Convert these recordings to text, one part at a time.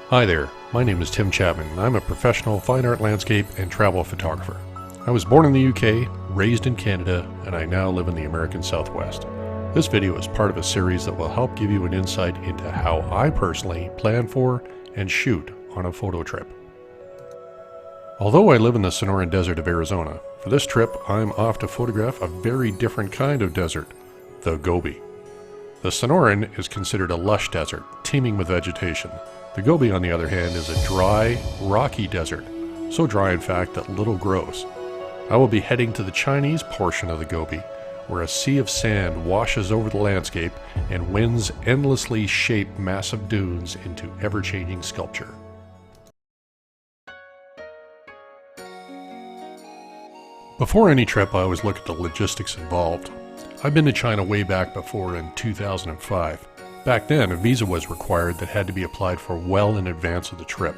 Hi there, my name is Tim Chapman and I'm a professional fine art landscape and travel photographer. I was born in the UK, raised in Canada, and I now live in the American Southwest. This video is part of a series that will help give you an insight into how I personally plan for and shoot on a photo trip. Although I live in the Sonoran Desert of Arizona, for this trip I'm off to photograph a very different kind of desert, the Gobi. The Sonoran is considered a lush desert, teeming with vegetation. The Gobi, on the other hand, is a dry, rocky desert, so dry in fact that little grows. I will be heading to the Chinese portion of the Gobi, where a sea of sand washes over the landscape and winds endlessly shape massive dunes into ever-changing sculpture. Before any trip, I always look at the logistics involved. I've been to China way back before in 2005. Back then, a visa was required that had to be applied for well in advance of the trip.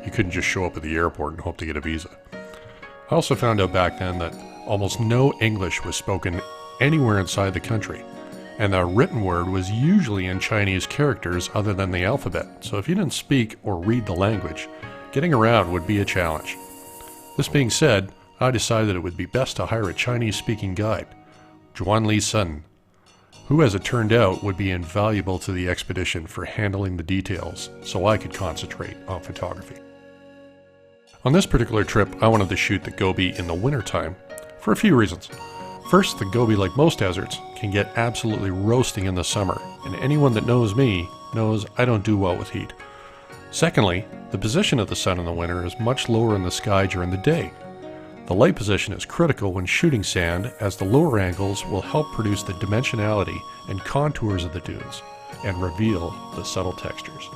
You couldn't just show up at the airport and hope to get a visa. I also found out back then that almost no English was spoken anywhere inside the country, and the written word was usually in Chinese characters other than the alphabet, so if you didn't speak or read the language, getting around would be a challenge. This being said, I decided it would be best to hire a Chinese-speaking guide, Zhuan Li Sun, who, as it turned out, would be invaluable to the expedition for handling the details so I could concentrate on photography. On this particular trip, I wanted to shoot the Gobi in the wintertime for a few reasons. First, the Gobi, like most deserts, can get absolutely roasting in the summer, and anyone that knows me knows I don't do well with heat. Secondly, the position of the sun in the winter is much lower in the sky during the day. The light position is critical when shooting sand, as the lower angles will help produce the dimensionality and contours of the dunes and reveal the subtle textures.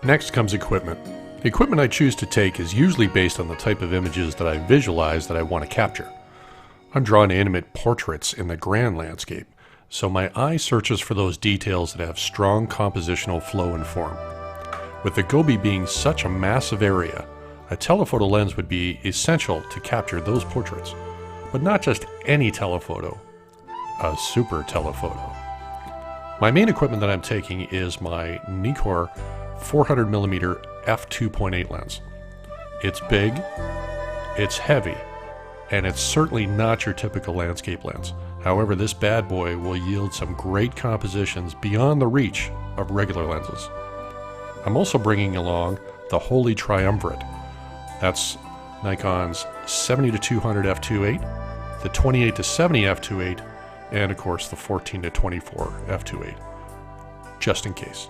Next comes equipment. The equipment I choose to take is usually based on the type of images that I visualize that I want to capture. I'm drawn to intimate portraits in the grand landscape, so my eye searches for those details that have strong compositional flow and form. With the Gobi being such a massive area, a telephoto lens would be essential to capture those portraits, but not just any telephoto, a super telephoto. My main equipment that I'm taking is my Nikkor 400mm f2.8 lens. It's big, it's heavy, and it's certainly not your typical landscape lens. However, this bad boy will yield some great compositions beyond the reach of regular lenses. I'm also bringing along the Holy Triumvirate. That's Nikon's 70-200 f2.8, the 28-70 f2.8, and of course the 14-24 f2.8, just in case.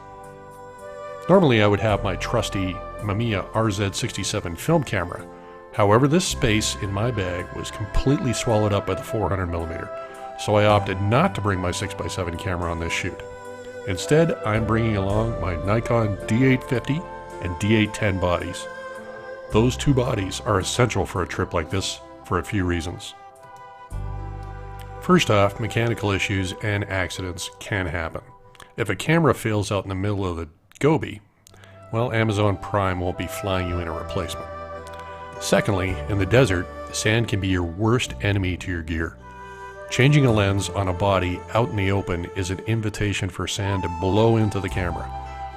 Normally I would have my trusty Mamiya RZ67 film camera. However, this space in my bag was completely swallowed up by the 400mm, so I opted not to bring my 6x7 camera on this shoot. Instead, I'm bringing along my Nikon D850 and D810 bodies. Those two bodies are essential for a trip like this for a few reasons. First off, mechanical issues and accidents can happen. If a camera fails out in the middle of the Gobi, well, Amazon Prime won't be flying you in a replacement. Secondly, in the desert, sand can be your worst enemy to your gear. Changing a lens on a body out in the open is an invitation for sand to blow into the camera,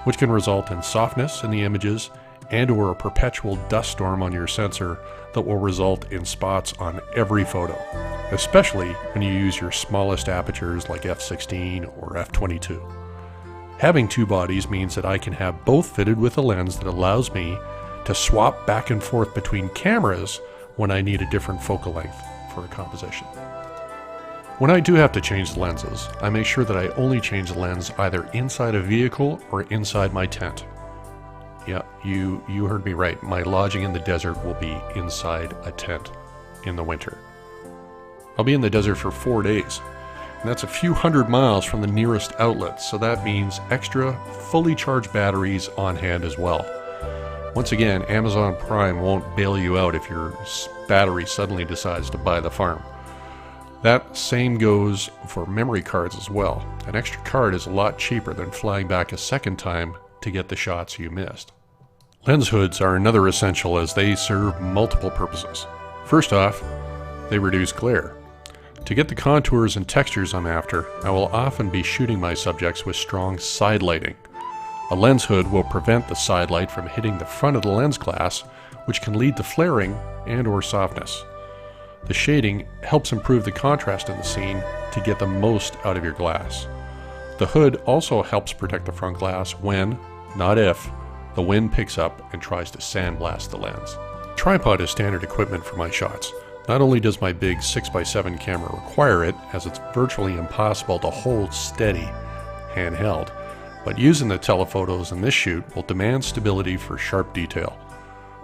which can result in softness in the images and/or a perpetual dust storm on your sensor that will result in spots on every photo, especially when you use your smallest apertures like f16 or f22. Having two bodies means that I can have both fitted with a lens that allows me to swap back and forth between cameras when I need a different focal length for a composition. When I do have to change the lenses, I make sure that I only change the lens either inside a vehicle or inside my tent. Yeah, you heard me right. My lodging in the desert will be inside a tent in the winter. I'll be in the desert for 4 days, and that's a few hundred miles from the nearest outlet, so that means extra fully charged batteries on hand as well. Once again, Amazon Prime won't bail you out if your battery suddenly decides to buy the farm. That same goes for memory cards as well. An extra card is a lot cheaper than flying back a second time to get the shots you missed. Lens hoods are another essential as they serve multiple purposes. First off, they reduce glare. To get the contours and textures I'm after, I will often be shooting my subjects with strong side lighting. A lens hood will prevent the side light from hitting the front of the lens glass, which can lead to flaring and/or softness. The shading helps improve the contrast in the scene to get the most out of your glass. The hood also helps protect the front glass when, not if, the wind picks up and tries to sandblast the lens. Tripod is standard equipment for my shots. Not only does my big 6x7 camera require it, as it's virtually impossible to hold steady handheld, but using the telephotos in this shoot will demand stability for sharp detail.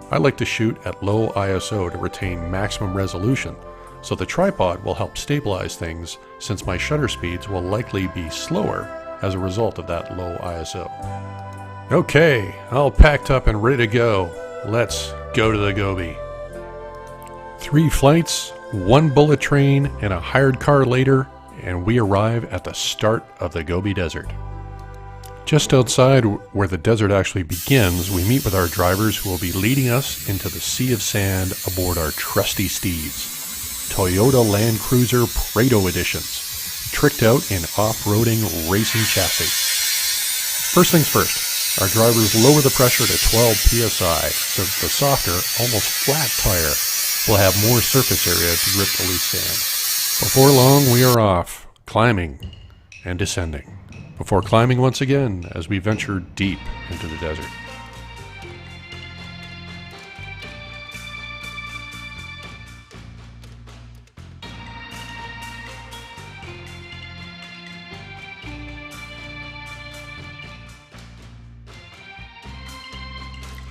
I like to shoot at low ISO to retain maximum resolution, so the tripod will help stabilize things since my shutter speeds will likely be slower as a result of that low ISO. Okay, all packed up and ready to go. Let's go to the Gobi. 3 flights, 1 bullet train, and a hired car later, and we arrive at the start of the Gobi Desert. Just outside where the desert actually begins, we meet with our drivers who will be leading us into the sea of sand aboard our trusty steeds, Toyota Land Cruiser Prado editions, tricked out in off-roading racing chassis. First things first, our drivers lower the pressure to 12 psi so that the softer, almost flat tire will have more surface area to grip the loose sand. Before long, we are off, climbing and descending, before climbing once again as we venture deep into the desert.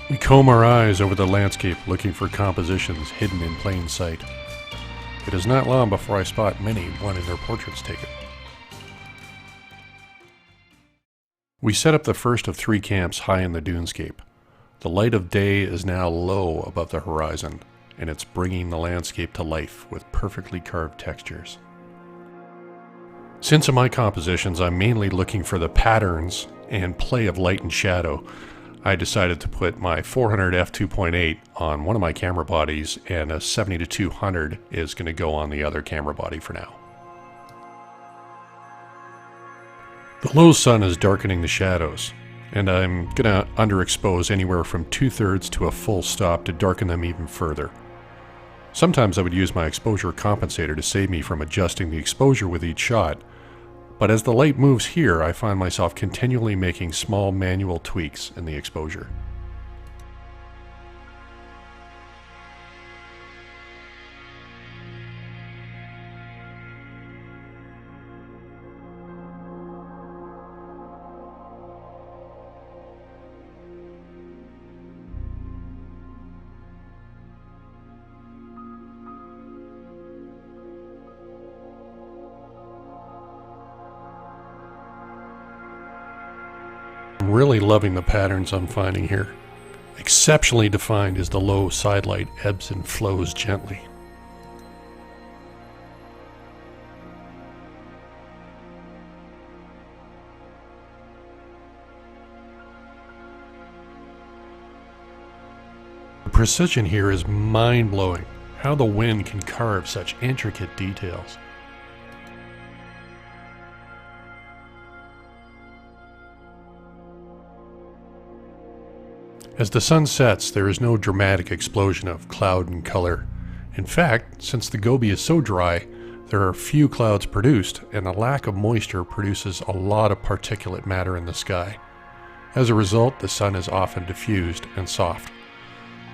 We comb our eyes over the landscape looking for compositions hidden in plain sight. It is not long before I spot many wanting their portraits taken. We set up the first of 3 camps high in the dunescape. The light of day is now low above the horizon, and it's bringing the landscape to life with perfectly carved textures. Since in my compositions I'm mainly looking for the patterns and play of light and shadow, I decided to put my 400 f2.8 on one of my camera bodies, and a 70-200 is going to go on the other camera body for now. The low sun is darkening the shadows, and I'm going to underexpose anywhere from 2/3 to a full stop to darken them even further. Sometimes I would use my exposure compensator to save me from adjusting the exposure with each shot, but as the light moves here, I find myself continually making small manual tweaks in the exposure. I'm really loving the patterns I'm finding here. Exceptionally defined as the low side light ebbs and flows gently. The precision here is mind-blowing. How the wind can carve such intricate details. As the sun sets, there is no dramatic explosion of cloud and color. In fact, since the Gobi is so dry, there are few clouds produced, and a lack of moisture produces a lot of particulate matter in the sky. As a result, the sun is often diffused and soft.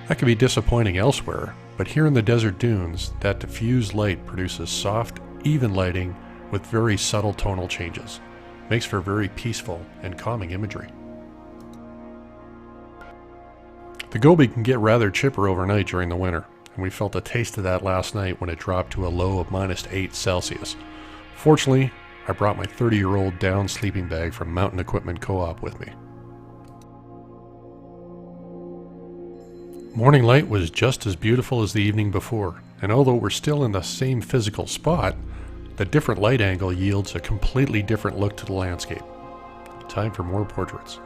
That can be disappointing elsewhere, but here in the desert dunes, that diffused light produces soft, even lighting with very subtle tonal changes. Makes for very peaceful and calming imagery. The Gobi can get rather chipper overnight during the winter, and we felt a taste of that last night when it dropped to a low of -8 Celsius. Fortunately, I brought my 30-year-old down sleeping bag from Mountain Equipment Co-op with me. Morning light was just as beautiful as the evening before, and although we're still in the same physical spot, the different light angle yields a completely different look to the landscape. Time for more portraits.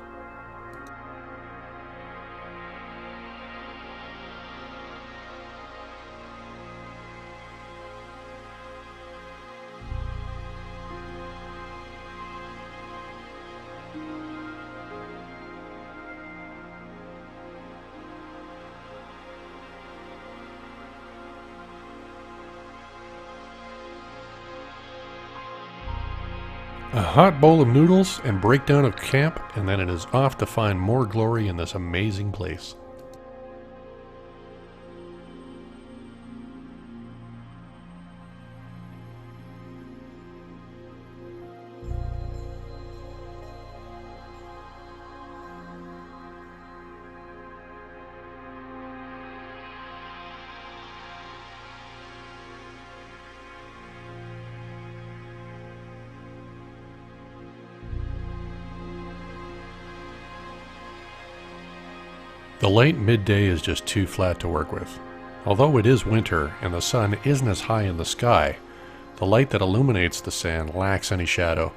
A hot bowl of noodles and breakdown of camp, and then it is off to find more glory in this amazing place. The late midday is just too flat to work with. Although it is winter and the sun isn't as high in the sky, the light that illuminates the sand lacks any shadow.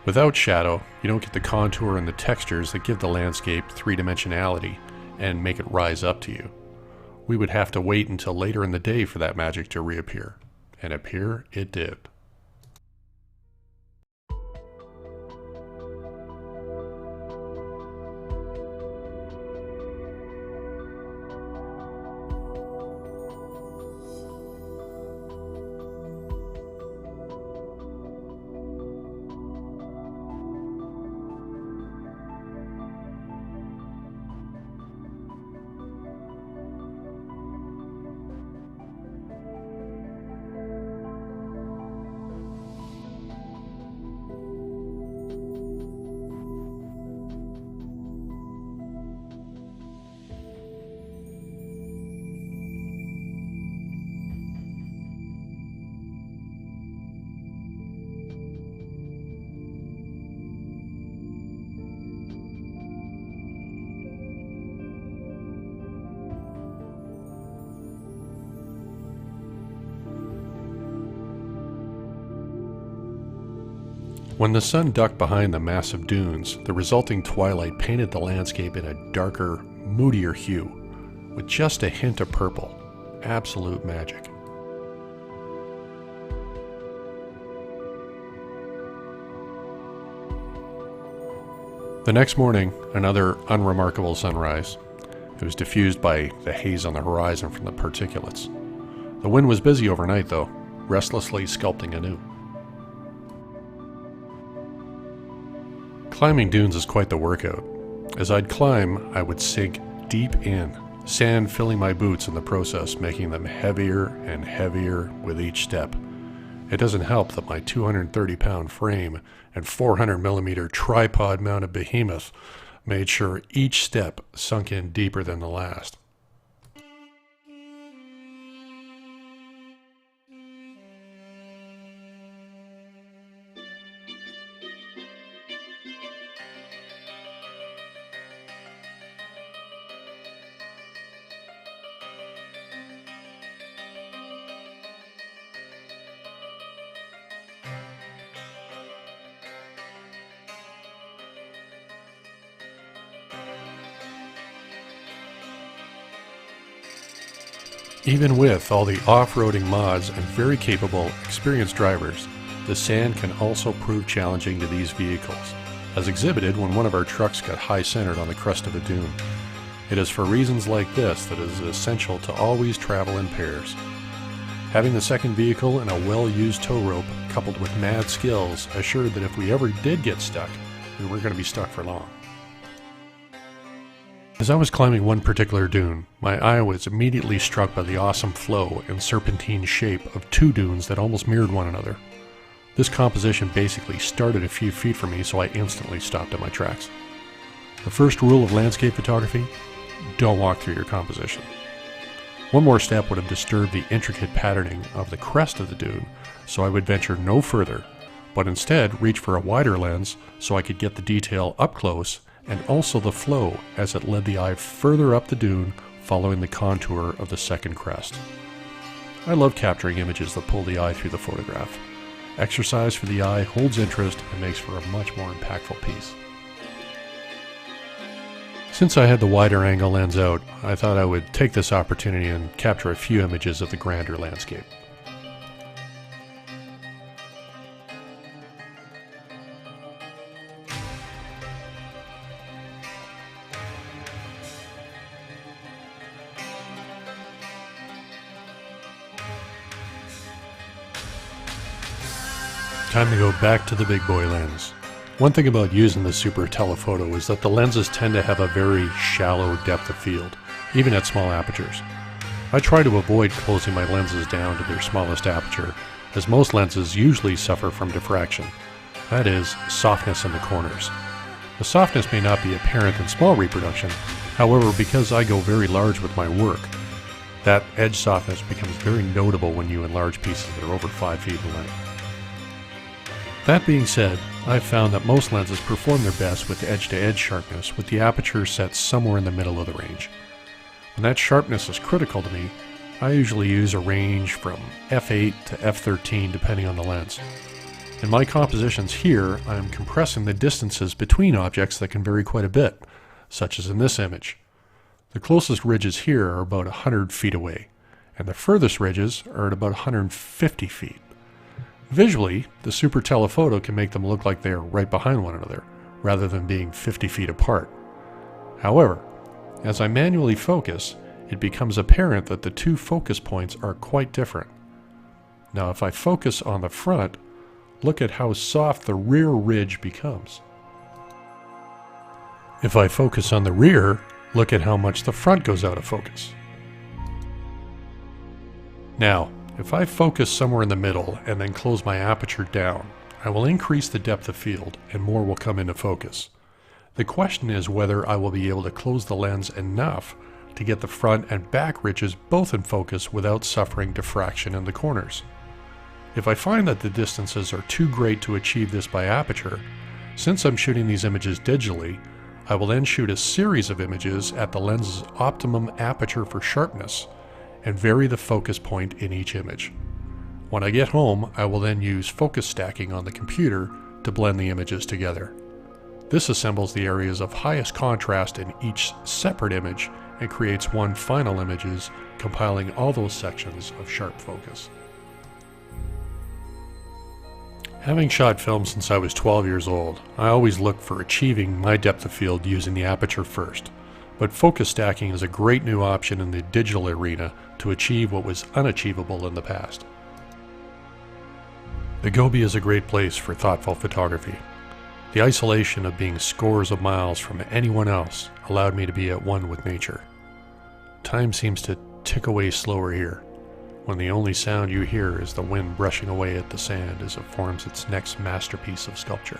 Without shadow, you don't get the contour and the textures that give the landscape three-dimensionality and make it rise up to you. We would have to wait until later in the day for that magic to reappear, and appear it did. When the sun ducked behind the massive dunes, the resulting twilight painted the landscape in a darker, moodier hue, with just a hint of purple. Absolute magic. The next morning, another unremarkable sunrise. It was diffused by the haze on the horizon from the particulates. The wind was busy overnight, though, restlessly sculpting anew. Climbing dunes is quite the workout. As I'd climb, I would sink deep in, sand filling my boots in the process, making them heavier and heavier with each step. It doesn't help that my 230-pound frame and 400mm tripod-mounted behemoth made sure each step sunk in deeper than the last. Even with all the off-roading mods and very capable, experienced drivers, the sand can also prove challenging to these vehicles, as exhibited when one of our trucks got high-centered on the crest of a dune. It is for reasons like this that it is essential to always travel in pairs. Having the second vehicle and a well-used tow rope, coupled with mad skills, assured that if we ever did get stuck, we weren't going to be stuck for long. As I was climbing one particular dune, my eye was immediately struck by the awesome flow and serpentine shape of two dunes that almost mirrored one another. This composition basically started a few feet from me, so I instantly stopped at my tracks. The first rule of landscape photography: don't walk through your composition. One more step would have disturbed the intricate patterning of the crest of the dune, so I would venture no further, but instead reach for a wider lens so I could get the detail up close and also the flow as it led the eye further up the dune, following the contour of the second crest. I love capturing images that pull the eye through the photograph. Exercise for the eye holds interest and makes for a much more impactful piece. Since I had the wider angle lens out, I thought I would take this opportunity and capture a few images of the grander landscape. Time to go back to the big boy lens. One thing about using the super telephoto is that the lenses tend to have a very shallow depth of field, even at small apertures. I try to avoid closing my lenses down to their smallest aperture, as most lenses usually suffer from diffraction. That is, softness in the corners. The softness may not be apparent in small reproduction, however, because I go very large with my work, that edge softness becomes very notable when you enlarge pieces that are over 5 feet in length. That being said, I've found that most lenses perform their best with edge-to-edge sharpness with the aperture set somewhere in the middle of the range. When that sharpness is critical to me, I usually use a range from f8 to f13 depending on the lens. In my compositions here, I am compressing the distances between objects that can vary quite a bit, such as in this image. The closest ridges here are about 100 feet away, and the furthest ridges are at about 150 feet. Visually, the super telephoto can make them look like they are right behind one another, rather than being 50 feet apart. However, as I manually focus, it becomes apparent that the two focus points are quite different. Now if I focus on the front, look at how soft the rear ridge becomes. If I focus on the rear, look at how much the front goes out of focus. Now, if I focus somewhere in the middle and then close my aperture down, I will increase the depth of field and more will come into focus. The question is whether I will be able to close the lens enough to get the front and back ridges both in focus without suffering diffraction in the corners. If I find that the distances are too great to achieve this by aperture, since I'm shooting these images digitally, I will then shoot a series of images at the lens's optimum aperture for sharpness and vary the focus point in each image. When I get home, I will then use focus stacking on the computer to blend the images together. This assembles the areas of highest contrast in each separate image and creates one final image, compiling all those sections of sharp focus. Having shot film since I was 12 years old, I always look for achieving my depth of field using the aperture first, but focus stacking is a great new option in the digital arena to achieve what was unachievable in the past. The Gobi is a great place for thoughtful photography. The isolation of being scores of miles from anyone else allowed me to be at one with nature. Time seems to tick away slower here, when the only sound you hear is the wind brushing away at the sand as it forms its next masterpiece of sculpture.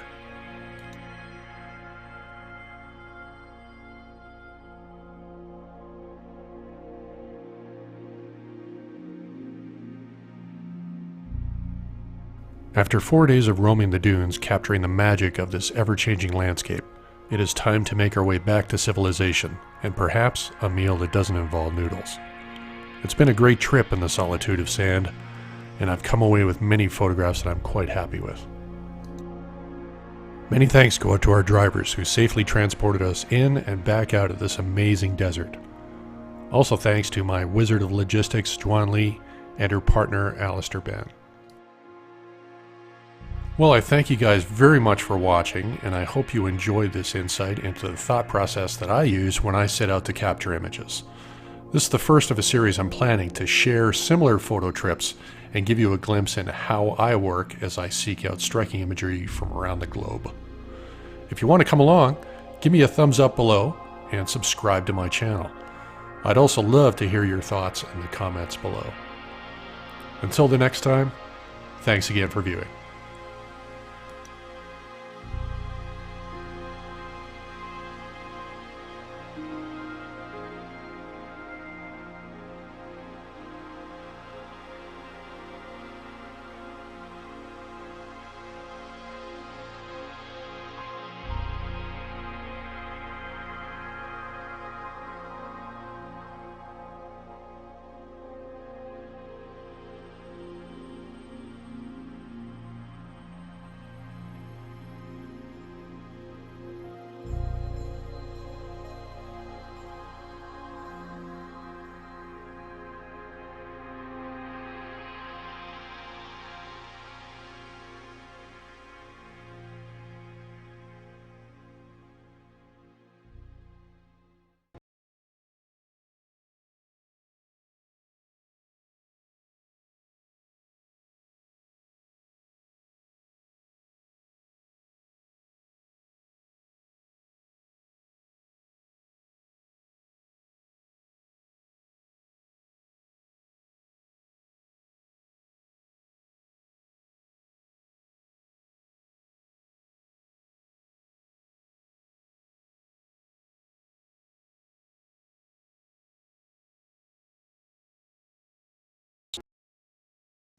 After 4 days of roaming the dunes, capturing the magic of this ever-changing landscape, it is time to make our way back to civilization, and perhaps a meal that doesn't involve noodles. It's been a great trip in the solitude of sand, and I've come away with many photographs that I'm quite happy with. Many thanks go out to our drivers who safely transported us in and back out of this amazing desert. Also thanks to my wizard of logistics, Juan Lee, and her partner, Alistair Ben. Well, I thank you guys very much for watching, and I hope you enjoyed this insight into the thought process that I use when I set out to capture images. This is the first of a series I'm planning to share similar photo trips and give you a glimpse into how I work as I seek out striking imagery from around the globe. If you want to come along, give me a thumbs up below and subscribe to my channel. I'd also love to hear your thoughts in the comments below. Until the next time, thanks again for viewing.